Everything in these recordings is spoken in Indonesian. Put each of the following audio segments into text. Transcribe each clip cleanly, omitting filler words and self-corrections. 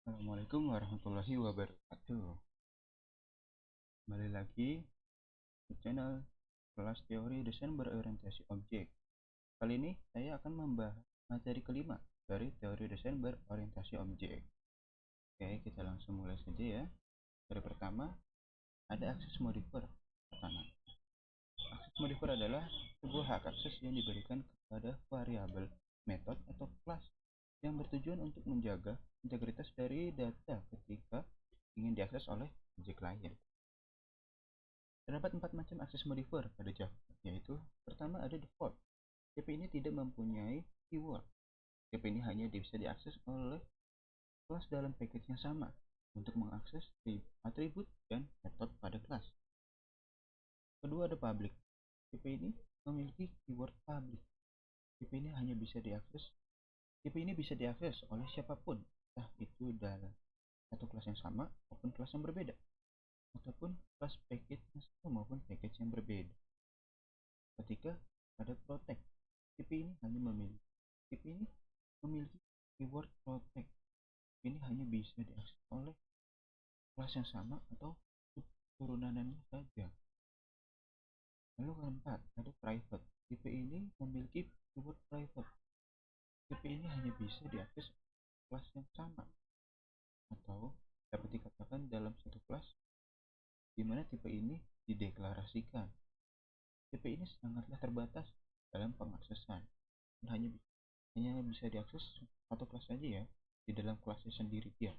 Assalamualaikum warahmatullahi wabarakatuh. Kembali lagi di channel kelas teori desain berorientasi objek. Kali ini saya akan membahas materi kelima dari teori desain berorientasi objek. Oke, kita langsung mulai saja ya. Dari pertama, ada akses modifier. Pertama, akses modifier adalah sebuah hak akses yang diberikan kepada variabel, metode, atau kelas yang bertujuan untuk menjaga integritas dari data ketika ingin diakses oleh objek lain. Terdapat 4 macam akses modifier pada Java, yaitu pertama ada default. TP ini tidak mempunyai keyword. TP ini hanya bisa diakses oleh kelas dalam package yang sama untuk mengakses atribut dan metode pada kelas. Kedua ada public. TP ini memiliki keyword public. TP ini hanya bisa diakses TP ini bisa diakses oleh siapapun, entah itu dalam satu kelas yang sama maupun kelas yang berbeda, ataupun kelas package yang sama maupun package yang berbeda. Ketika ada protect, TP ini memiliki keyword protect. Ini hanya bisa diakses oleh kelas yang sama atau turunannya saja. Lalu keempat, ada private. TP ini memiliki keyword private. TP ini hanya bisa diakses kelas yang sama atau dapat dikatakan dalam satu kelas di mana tipe ini dideklarasikan. TP ini sangatlah terbatas dalam pengaksesan. Hanya bisa diakses satu kelas saja ya, di dalam kelasnya sendiri ya.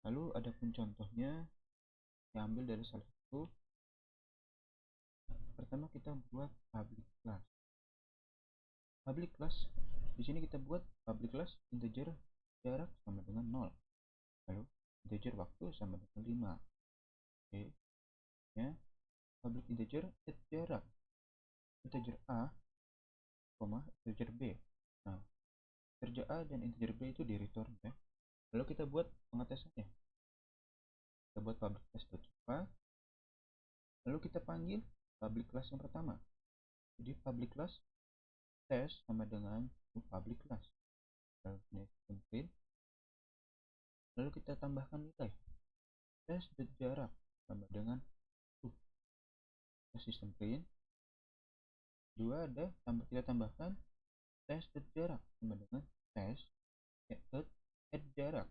Lalu ada pun contohnya diambil dari salah satu. Pertama kita buat public class. Public class di sini kita buat public class integer jarak sama dengan 0. Lalu integer waktu sama dengan 5. Oke. Ya. Public integer jarak integer A, integer B. Nah, integer A dan integer B itu di return ya. Lalu kita buat pengetesannya. Kita buat public class.java. Lalu kita panggil public class yang pertama. Jadi public class test sama dengan public class. Lalu kita tambahkan nilai test jarak sama dengan sistem print. Dua ada kita tambahkan test jarak sama dengan test add jarak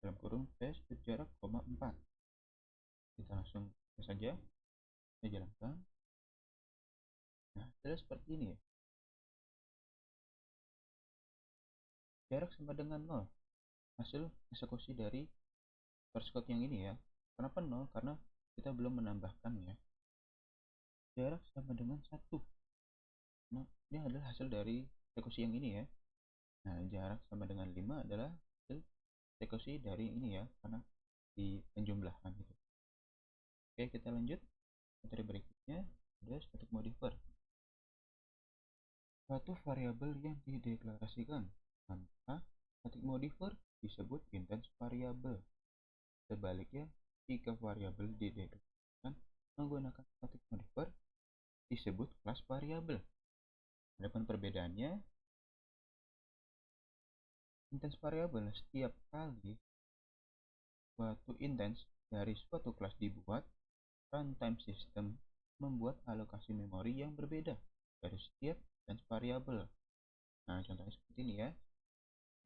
dalam kurung test jarak, 4. Kita langsung saja kita jalankan. Nah, terus seperti ini ya. Jarak sama dengan 0. Hasil eksekusi dari source code yang ini ya. Kenapa 0? Karena kita belum menambahkannya. Jarak sama dengan 1. Nah, ini adalah hasil dari eksekusi yang ini ya. Nah, jarak sama dengan 5 adalah hasil eksekusi dari ini ya, karena di penjumlahan gitu. Oke, kita lanjut. Materi berikutnya ada static modifier. Suatu variabel yang dideklarasikan tanpa static modifier disebut instance variabel. Sebaliknya, jika variabel dideklarasikan menggunakan static modifier disebut kelas variabel. Adapun perbedaannya, instance variabel setiap kali suatu instance dari suatu kelas dibuat, runtime system membuat alokasi memori yang berbeda dari setiap instance variabel. Nah, contohnya seperti ini ya.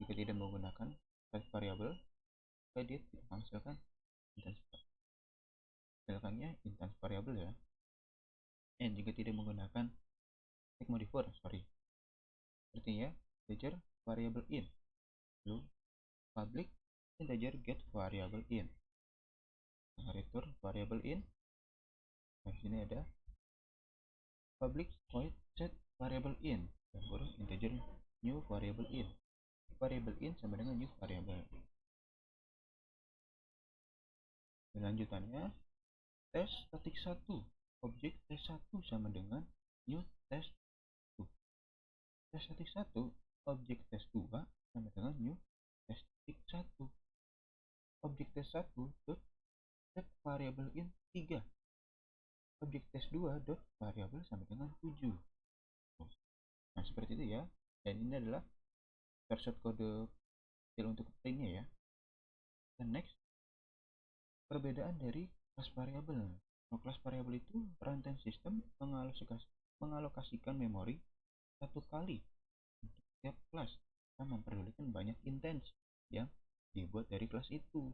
Jika tidak menggunakan kelas variabel, maka dia tidak menghasilkan instance variabel ya. Dan jika tidak menggunakan static modifier, seperti ya, integer variable in, lalu public integer get variable in, return variable in. Nah, sini ada public void set variable in, dan integer new variable in. Variable in sama dengan new variable. Lanjutannya, test static 1 objek test 1 sama dengan new test 2. Test static 1 objek test 2 sama dengan new test static 1. Objek test 1 dot set variable in 3. Objek test 2 dot variable sama dengan 7. Nah, seperti itu ya. Dan ini adalah shortcut kode untuk printnya ya. Dan next, perbedaan dari kelas variabel. Kalau kelas variabel itu runtime system mengalokasikan memori satu kali untuk setiap kelas dan memperdulikan banyak instance yang dibuat dari kelas itu.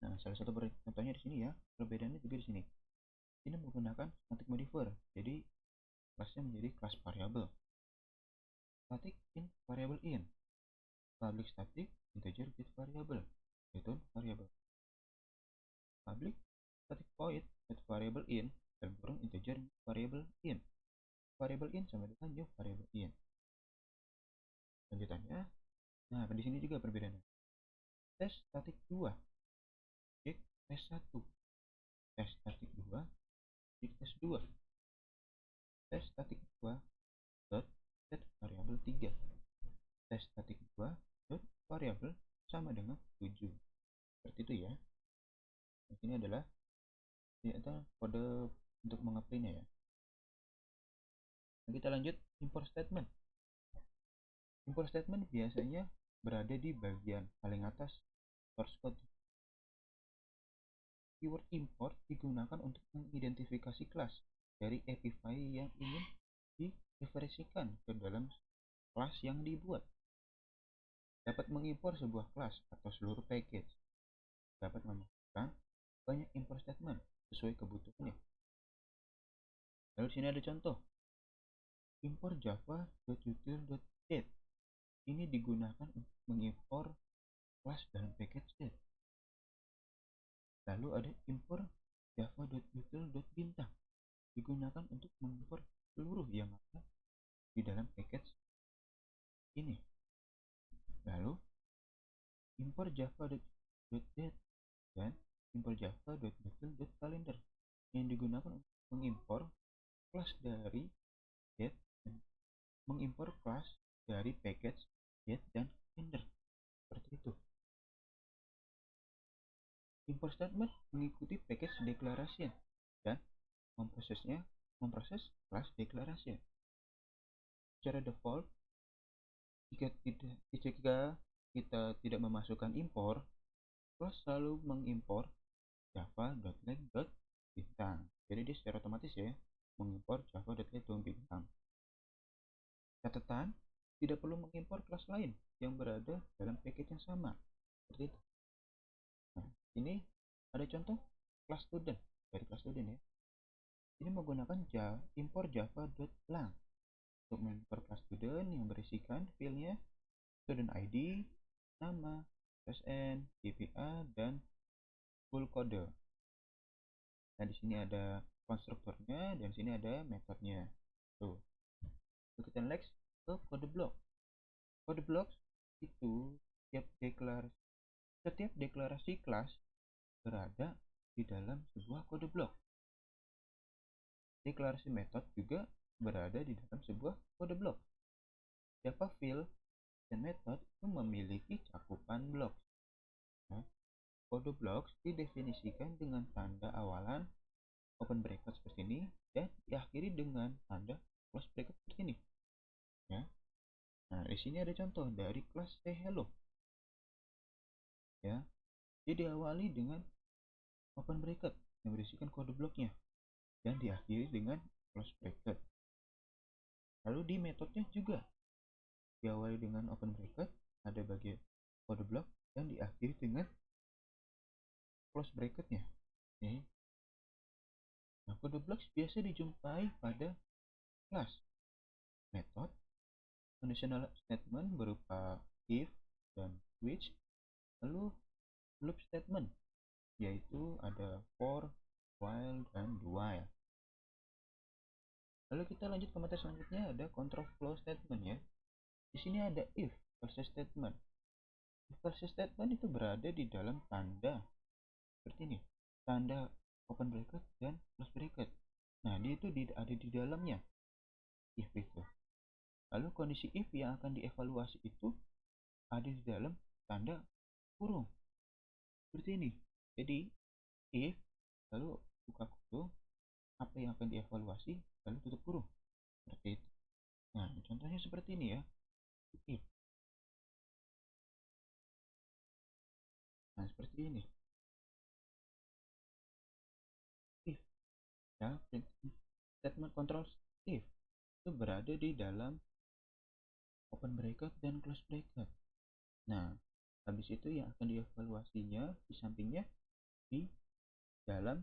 Nah, salah satu contohnya di sini ya, perbedaannya juga di sini. Ini menggunakan static modifier, jadi kelasnya menjadi kelas variabel. Static in variable in, public static integer get variable, return variable. Public static void get variable in dan kurung integer variable in. Variable in sama dengan new variable in. Lanjutannya, nah di sini juga perbedaannya. Tes static 2 cek tes 1, tes static 2 cek tes 2, tes static 2 dot set variable 3, tes static 2 dot variable sama dengan 7. Seperti itu ya. Ini adalah kode untuk mengeprintnya ya. Nah, kita lanjut import statement. Import statement biasanya berada di bagian paling atas source code. Keyword import digunakan untuk mengidentifikasi kelas dari API file yang ingin direferensikan ke dalam kelas yang dibuat. Dapat mengimpor sebuah kelas atau seluruh package. Dapat memasukkan banyak import statement sesuai kebutuhannya. Lalu di sini ada contoh. Import java.util.get. Ini digunakan untuk mengimpor kelas dalam package get. Lalu ada import java.util.bintang. Digunakan untuk mengimpor seluruh yang ada di dalam package ini. Lalu import java.get dan import java.util.calendar yang digunakan untuk mengimpor kelas dari get dan mengimpor kelas dari package get dan calendar. Seperti itu. Import statement mengikuti package declaration dan memproses kelas declaration. Secara default, jika kita tidak memasukkan import, kelas selalu mengimpor java.let.bintang. Jadi dia secara otomatis ya mengimpor java.let.bintang. Catatan, tidak perlu mengimpor kelas lain yang berada dalam package yang sama. Seperti itu. Nah, ini ada contoh kelas student dari kelas student ya. Ini menggunakan import java.lang untuk mengimpor kelas student yang berisikan filenya student ID, nama, SN, GPA, dan full kode. Nah, di sini ada konstruktornya dan di sini ada metodenya. Tuh. Kita next ke kode block. Kode block itu setiap deklarasi kelas berada di dalam sebuah kode blok. Deklarasi metode juga berada di dalam sebuah kode blok. Java field dan metode itu memiliki cakupan blok. Nah, kode blok didefinisikan dengan tanda awalan open bracket seperti ini dan diakhiri dengan tanda close bracket seperti ini. Ya. Nah, di sini ada contoh dari kelas say hello. Ya. Dia diawali dengan open bracket yang berisikan kode bloknya dan diakhiri dengan close bracket. Lalu di metodenya juga diawali dengan open bracket, ada bagian kode blok dan diakhiri dengan close bracketnya. Oke. Nah, kode blok biasa dijumpai pada kelas, metode, conditional statement berupa if dan which, lalu loop statement yaitu ada for, while, dan while. Lalu kita lanjut ke materi selanjutnya, ada control flow statement ya. Di sini ada if versus statement. If versus statement itu berada di dalam tanda seperti ini, tanda open bracket dan close bracket. Nah, dia itu ada di dalamnya if itu. Lalu kondisi if yang akan dievaluasi itu ada di dalam tanda kurung seperti ini. Jadi if lalu buka kurung, apa yang akan dievaluasi lalu tutup kurung seperti itu. Nah, contohnya seperti ini ya. If Nah, seperti ini. If ya, statement control if itu berada di dalam open bracket dan close bracket. Nah, habis itu yang akan dievaluasinya di sampingnya di dalam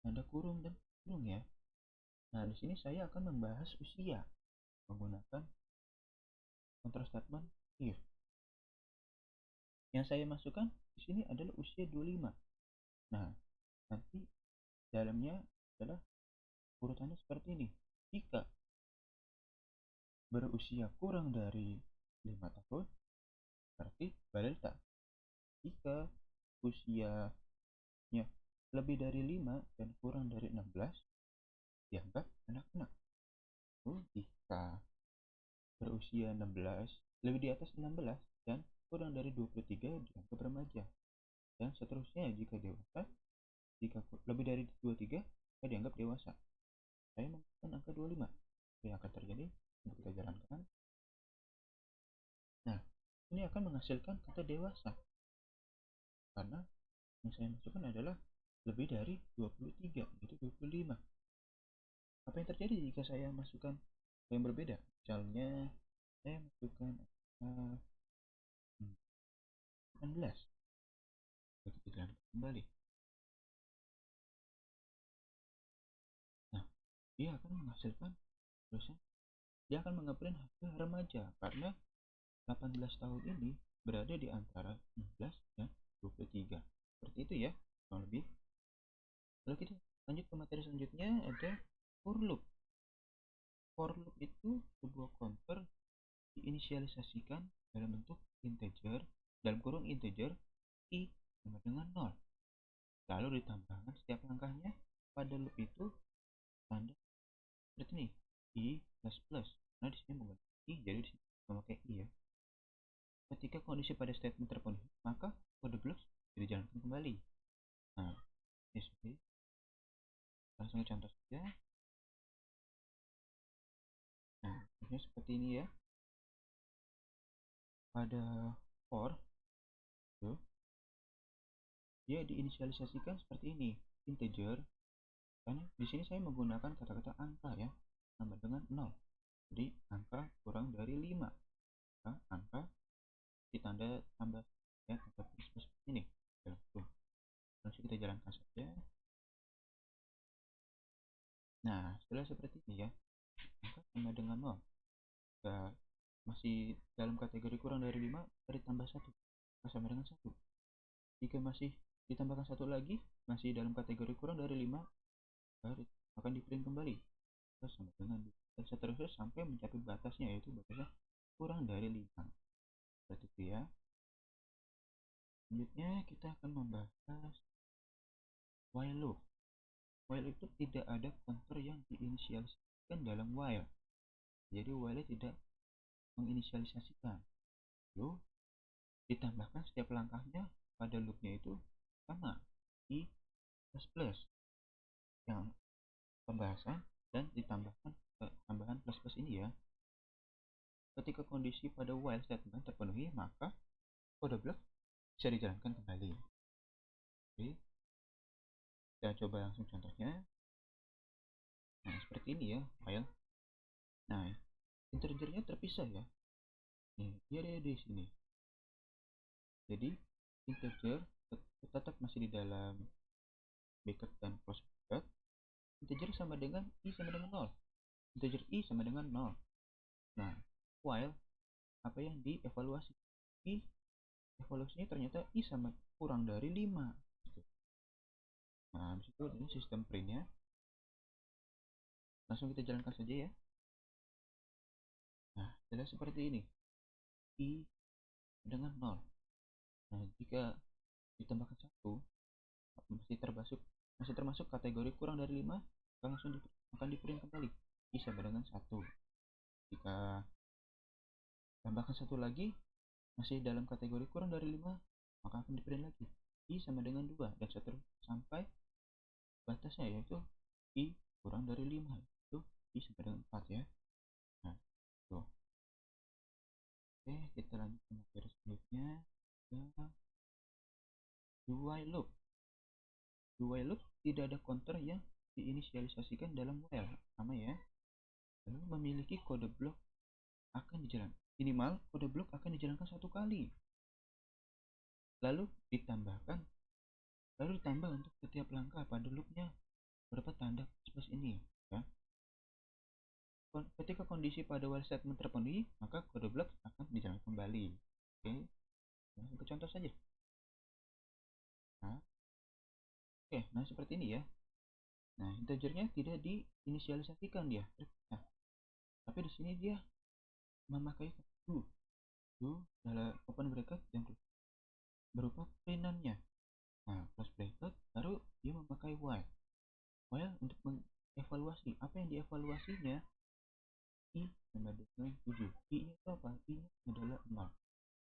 tanda kurung dan kurung ya. Nah, di sini saya akan membahas usia menggunakan control statement if. Yang saya masukkan di sini adalah usia 25. Nah, nanti dalamnya adalah urutannya seperti ini. Jika berusia kurang dari 5 tahun, berarti balita. Jika usianya lebih dari 5 dan kurang dari 16, dianggap anak-anak. Jika berusia 16, lebih di atas 16 dan kurang dari 23 dianggap remaja. Dan seterusnya jika dewasa, jika lebih dari 23 maka dianggap dewasa. Saya menggunakan angka 25. Apa yang akan terjadi? Kita jalankan. Nah, ini akan menghasilkan kata dewasa. Karena yang saya masukkan adalah lebih dari 23, yaitu 25. Apa yang terjadi jika saya masukkan yang berbeda? Misalnya, saya masukkan 18. Kita jalankan kembali. Nah, dia akan menghasilkan tulisan. Dia akan mengeprint hasil remaja karena 18 tahun ini berada di antara 16 dan 23. Seperti itu ya, kurang lebih. Lalu kita lanjut ke materi selanjutnya, ada for loop. For loop itu sebuah counter diinisialisasikan dalam bentuk integer, dalam kurung integer i sama dengan 0. Lalu ditambahkan setiap langkahnya pada loop itu tanda seperti ini, i plus plus. Nah, di sini menggunakan i, jadi di sini memakai i ya. Ketika kondisi pada statement terpenuhi, maka kode blocks dijalankan kembali. Nah, ini langsung contoh saja. Nah, ini seperti ini ya. Pada for tuh, dia diinisialisasikan seperti ini, integer. Karena di sini saya menggunakan kata-kata angka ya, sama dengan 0. Jadi angka kurang dari 5. Nah, angka ditanda tambah ya, seperti ini. Langsung kita jalankan saja. Nah, setelah seperti ini ya, angka sama dengan 0. Jika masih dalam kategori kurang dari 5, ditambah 1. Sama dengan 1. Jika masih ditambahkan 1 lagi, masih dalam kategori kurang dari 5, akan di-print kembali. Sama dengan dan seterusnya sampai mencapai batasnya, yaitu batasnya kurang dari 5. Seperti itu ya. Selanjutnya kita akan membahas while loop. While itu tidak ada counter yang diinisialisasikan dalam while. Jadi while tidak menginisialisasikan. Lalu ditambahkan setiap langkahnya pada loopnya itu sama i plus plus yang pembahasan dan ditambahkan tambahan plus plus ini ya. Ketika kondisi pada while statement terpenuhi, maka kode blok bisa dijalankan kembali. Oke, kita coba langsung contohnya. Nah, seperti ini ya while. Nah, integernya terpisah ya. Nih, dia ada di sini. Jadi integer tetap masih di dalam bracket dan close bracket. Integer sama dengan i sama dengan 0. Integer i sama dengan 0. Nah, while apa yang dievaluasi? I evaluasinya ternyata i sama kurang dari 5. Nah, disitu ini sistem printnya. Langsung kita jalankan saja ya. Nah, setelah seperti ini, i dengan 0. Nah, jika ditambahkan 1, masih termasuk kategori kurang dari 5, langsung akan di-print kembali i sama dengan 1. Jika tambahkan 1 lagi, masih dalam kategori kurang dari 5, maka akan di-print lagi i sama dengan 2 dan seterusnya sampai batasnya, yaitu i kurang dari 5, itu i sama dengan 4 ya. Nah, tuh. Oke, kita lanjut ke materi selanjutnya. do while loop. Do while loop tidak ada counter yang diinisialisasikan dalam while, sama ya. Lalu memiliki kode blok akan dijalankan. Minimal kode blok akan dijalankan 1 kali. Lalu ditambah untuk setiap langkah pada loopnya berupa tanda plus ini ya. Ketika kondisi pada while statement terpenuhi, maka kode blok akan dijalankan kembali. Oke, langsung ke contoh saja. Nah, seperti ini ya. Nah, integernya tidak diinisialisasikan dia. Nah, tapi di sini dia memakai do dalam open bracket yang berupa printannya. Nah, close bracket baru dia memakai while untuk mengevaluasi. Apa yang dievaluasinya? I sama dengan 7. I nya itu apa? I nya adalah 0.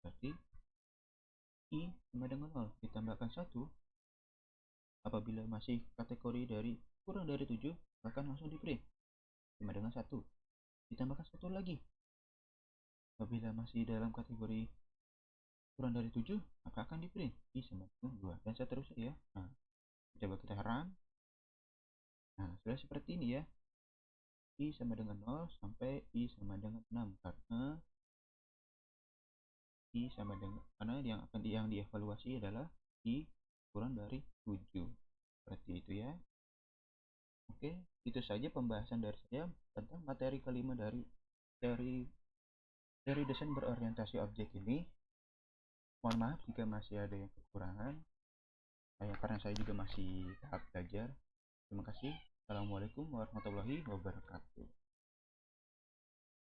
Berarti I sama dengan 0 ditambahkan 1 apabila masih kategori dari kurang dari 7, bahkan langsung di print sama dengan 1. Ditambahkan 1 lagi apabila masih dalam kategori kurang dari 7, maka akan di print I sama dengan 2 dan seterusnya ya. Nah, coba kita run. Nah, sudah seperti ini ya. I sama dengan 0 sampai I sama dengan 6 karena I sama dengan yang dievaluasi adalah I kurang dari 7. Seperti itu ya. Oke, itu saja pembahasan dari saya tentang materi kelima dari desain berorientasi objek ini. Mohon maaf jika masih ada yang kekurangan. Karena saya juga masih tahap belajar. Terima kasih. Assalamualaikum warahmatullahi wabarakatuh.